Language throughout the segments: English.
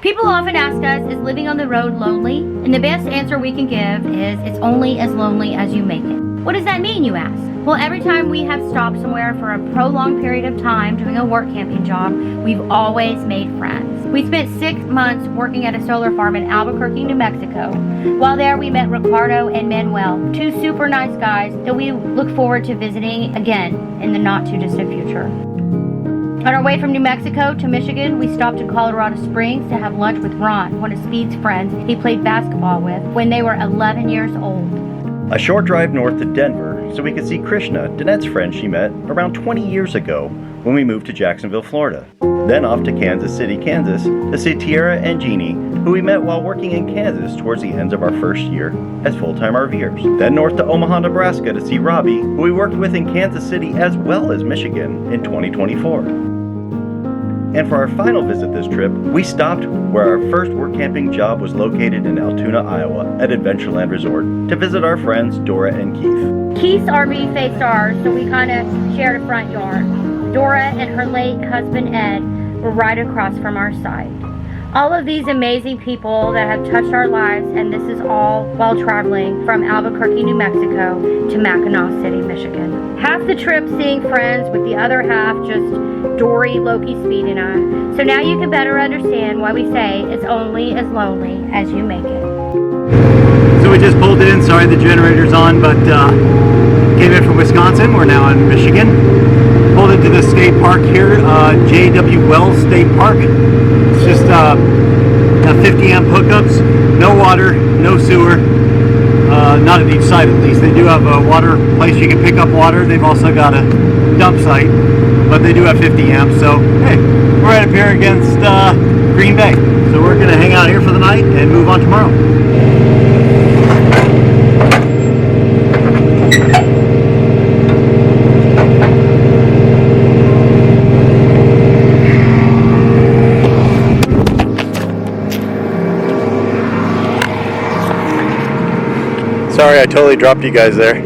People often ask us, is living on the road lonely? And the best answer we can give is, it's only as lonely as you make it. What does that mean, you ask? Well, every time we have stopped somewhere for a prolonged period of time doing a work camping job, we've always made friends. We spent 6 months working at a solar farm in Albuquerque, New Mexico. While there, we met Ricardo and Manuel, 2 super nice guys that we look forward to visiting again in the not too distant future. On our way from New Mexico to Michigan, we stopped in Colorado Springs to have lunch with Ron, one of Speed's friends he played basketball with when they were 11 years old. A short drive north to Denver so we could see Krishna, Danette's friend she met around 20 years ago when we moved to Jacksonville, Florida. Then off to Kansas City, Kansas to see Tierra and Jeannie, who we met while working in Kansas towards the ends of our first year as full-time RVers. Then north to Omaha, Nebraska to see Robbie, who we worked with in Kansas City as well as Michigan in 2024. And for our final visit this trip, we stopped where our first work camping job was located in Altoona, Iowa at Adventureland Resort to visit our friends Dora and Keith. Keith's RV faced ours, so we kind of shared a front yard. Dora and her late husband Ed were right across from our side. All of these amazing people that have touched our lives, and this is all while traveling from Albuquerque, New Mexico to Mackinac City, Michigan. Half the trip seeing friends, with the other half just Dory, Loki, Speed, and I. So now you can better understand why we say it's only as lonely as you make it. So we just pulled in, sorry the generator's on, but came in from Wisconsin, we're now in Michigan. Pulled into the state park here, J.W. Wells State Park. It's just 50 amp hookups, no water, no sewer, not at each side at least. They do have a water place you can pick up water. They've also got a dump site, but they do have 50 amps. So hey, we're right up here against Green Bay. So we're gonna hang out here for the night and move on tomorrow. Sorry, I totally dropped you guys there.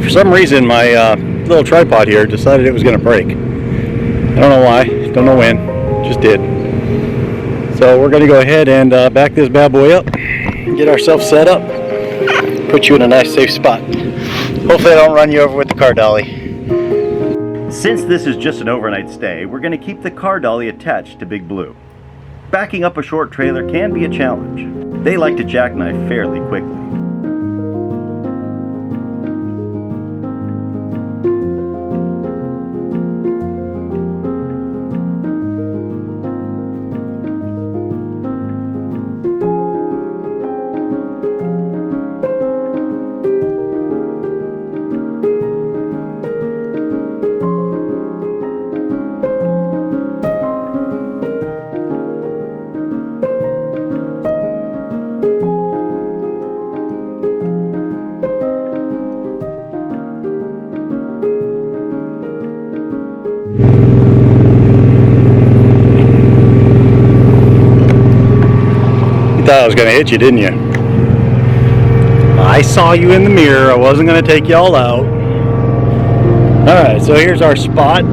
For some reason, my little tripod here decided it was going to break. I don't know why, don't know when, just did. So we're going to go ahead and back this bad boy up, get ourselves set up, put you in a nice safe spot. Hopefully I don't run you over with the car dolly. Since this is just an overnight stay, we're going to keep the car dolly attached to Big Blue. Backing up a short trailer can be a challenge. They like to jackknife fairly quickly. Thought I was gonna hit you, didn't you? I saw you in the mirror. I wasn't gonna take you all out. Alright, so here's our spot.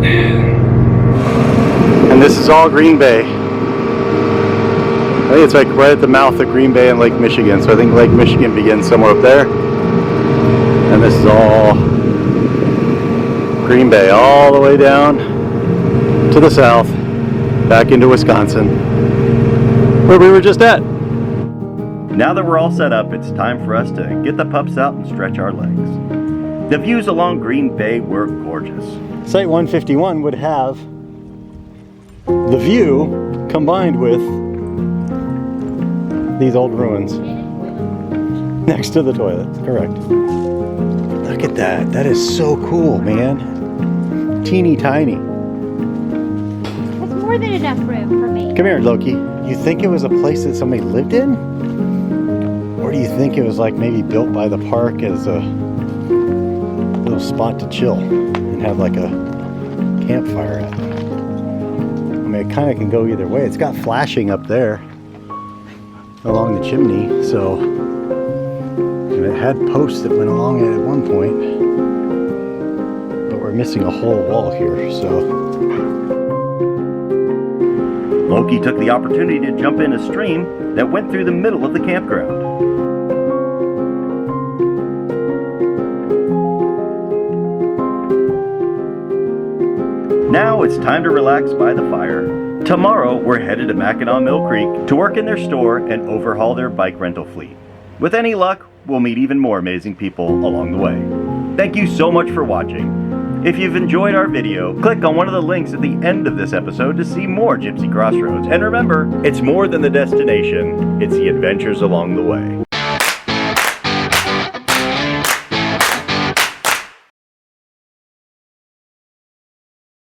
And this is all Green Bay. I think it's like right at the mouth of Green Bay and Lake Michigan. So I think Lake Michigan begins somewhere up there. And this is all Green Bay, all the way down to the south, back into Wisconsin, where we were just at. Now that we're all set up, it's time for us to get the pups out and stretch our legs. The views along Green Bay were gorgeous. Site 151 would have the view combined with these old ruins next to the toilets, correct. Look at that, that is so cool, man. Teeny tiny. That's more than enough room for me. Come here, Loki. You think it was a place that somebody lived in? Or do you think it was like maybe built by the park as a little spot to chill and have like a campfire at? I mean, it kind of can go either way. It's got flashing up there along the chimney, so and it had posts that went along it at one point, but we're missing a whole wall here, so Loki took the opportunity to jump in a stream that went through the middle of the campground. Now it's time to relax by the fire. Tomorrow we're headed to Mackinac Mill Creek to work in their store and overhaul their bike rental fleet. With any luck, we'll meet even more amazing people along the way. Thank you so much for watching. If you've enjoyed our video, click on one of the links at the end of this episode to see more Gypsy Crossroads. And remember, it's more than the destination, it's the adventures along the way.